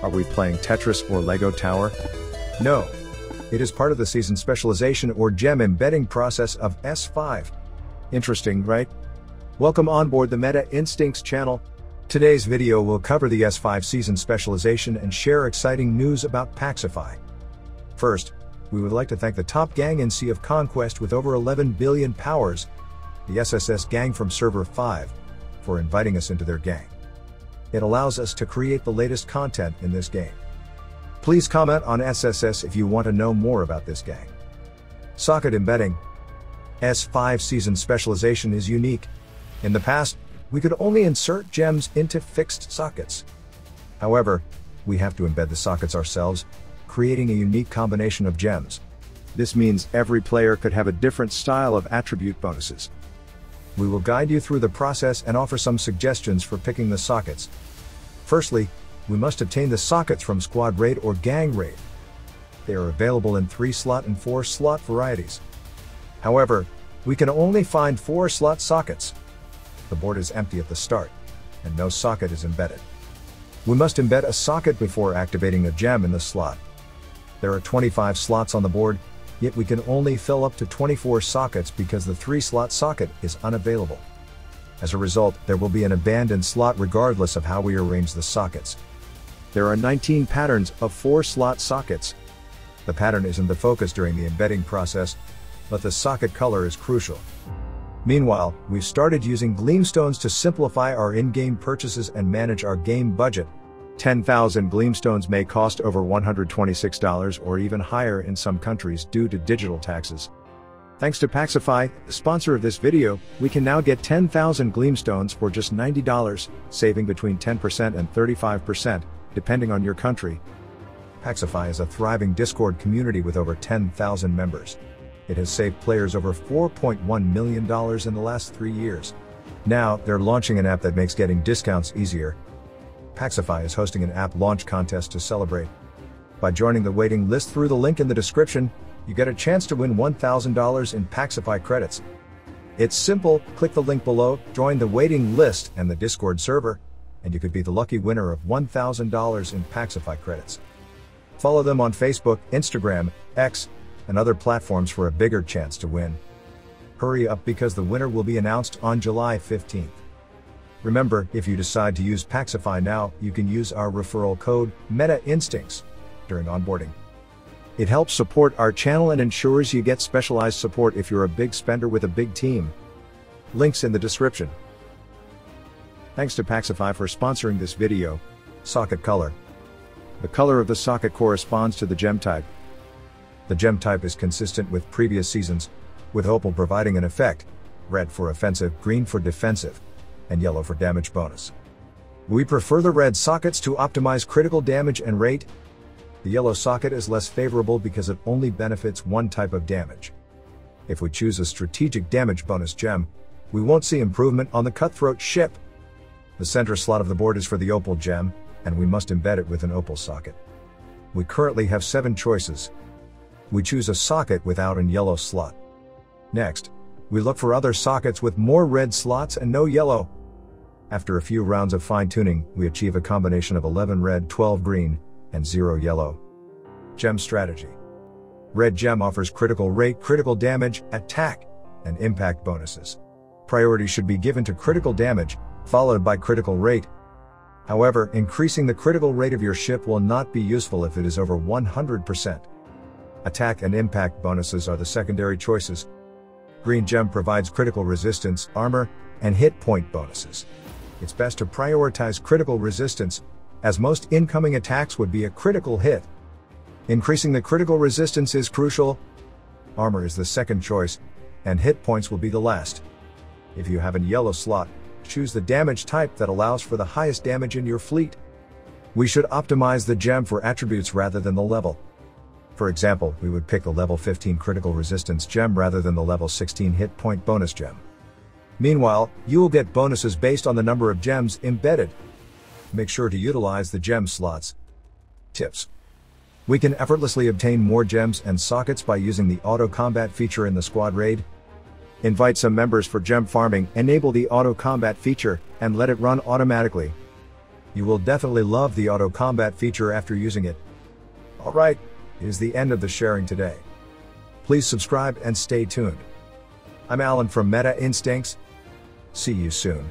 Are we playing Tetris or Lego Tower? No. It is part of the Season Specialization or gem embedding process of S5. Interesting, right? Welcome on board the Meta Instincts channel. Today's video will cover the S5 Season Specialization and share exciting news about Packsify. First, we would like to thank the top gang in Sea of Conquest with over 11 billion powers, the SSS gang from Server 5, for inviting us into their gang. It allows us to create the latest content in this game. Please comment on SSS if you want to know more about this gang. Socket embedding. S5 Season Specialization is unique. In the past, we could only insert gems into fixed sockets. However, we have to embed the sockets ourselves, creating a unique combination of gems. This means every player could have a different style of attribute bonuses. We will guide you through the process and offer some suggestions for picking the sockets. Firstly, we must obtain the sockets from Squad Raid or Gang Raid. They are available in 3-slot and 4-slot varieties. However, we can only find 4-slot sockets. The board is empty at the start, and no socket is embedded. We must embed a socket before activating a gem in the slot. There are 25 slots on the board, yet we can only fill up to 24 sockets because the 3-slot socket is unavailable. As a result, there will be an abandoned slot regardless of how we arrange the sockets. There are 19 patterns of 4-slot sockets. The pattern isn't the focus during the embedding process, but the socket color is crucial. Meanwhile, we've started using gleamstones to simplify our in-game purchases and manage our game budget. 10,000 gleamstones may cost over $126 or even higher in some countries due to digital taxes. Thanks to Packsify, the sponsor of this video, we can now get 10,000 gleamstones for just $90, saving between 10% and 35%, depending on your country. Packsify is a thriving Discord community with over 10,000 members. It has saved players over $4.1 million in the last 3 years. Now, they're launching an app that makes getting discounts easier. Packsify is hosting an app launch contest to celebrate. By joining the waiting list through the link in the description, you get a chance to win $1,000 in Packsify credits. It's simple, click the link below, join the waiting list and the Discord server, and you could be the lucky winner of $1,000 in Packsify credits. Follow them on Facebook, Instagram, X, and other platforms for a bigger chance to win. Hurry up because the winner will be announced on July 15th. Remember, if you decide to use Packsify now, you can use our referral code, Meta Instincts, during onboarding. It helps support our channel and ensures you get specialized support if you're a big spender with a big team. Links in the description. Thanks to Packsify for sponsoring this video. Socket color. The color of the socket corresponds to the gem type. The gem type is consistent with previous seasons, with opal providing an effect, red for offensive, green for defensive, and yellow for damage bonus. We prefer the red sockets to optimize critical damage and rate. The yellow socket is less favorable because it only benefits one type of damage. If we choose a strategic damage bonus gem, we won't see improvement on the cutthroat ship. The center slot of the board is for the opal gem, and we must embed it with an opal socket. We currently have 7 choices. We choose a socket without an yellow slot. Next, we look for other sockets with more red slots and no yellow. After a few rounds of fine-tuning, we achieve a combination of 11 red, 12 green, and 0 yellow. Gem strategy. Red gem offers critical rate, critical damage, attack, and impact bonuses. Priority should be given to critical damage, followed by critical rate. However, increasing the critical rate of your ship will not be useful if it is over 100%. Attack and impact bonuses are the secondary choices. Green gem provides critical resistance, armor, and hit point bonuses. It's best to prioritize critical resistance, as most incoming attacks would be a critical hit. Increasing the critical resistance is crucial. Armor is the second choice, and hit points will be the last. If you have a yellow slot, choose the damage type that allows for the highest damage in your fleet. We should optimize the gem for attributes rather than the level. For example, we would pick the level 15 critical resistance gem rather than the level 16 hit point bonus gem. Meanwhile, you will get bonuses based on the number of gems embedded. Make sure to utilize the gem slots. Tips. We can effortlessly obtain more gems and sockets by using the auto combat feature in the Squad Raid. Invite some members for gem farming, enable the auto combat feature, and let it run automatically. You will definitely love the auto combat feature after using it. Alright, it is the end of the sharing today. Please subscribe and stay tuned. I'm Alan from Meta Instincts. See you soon.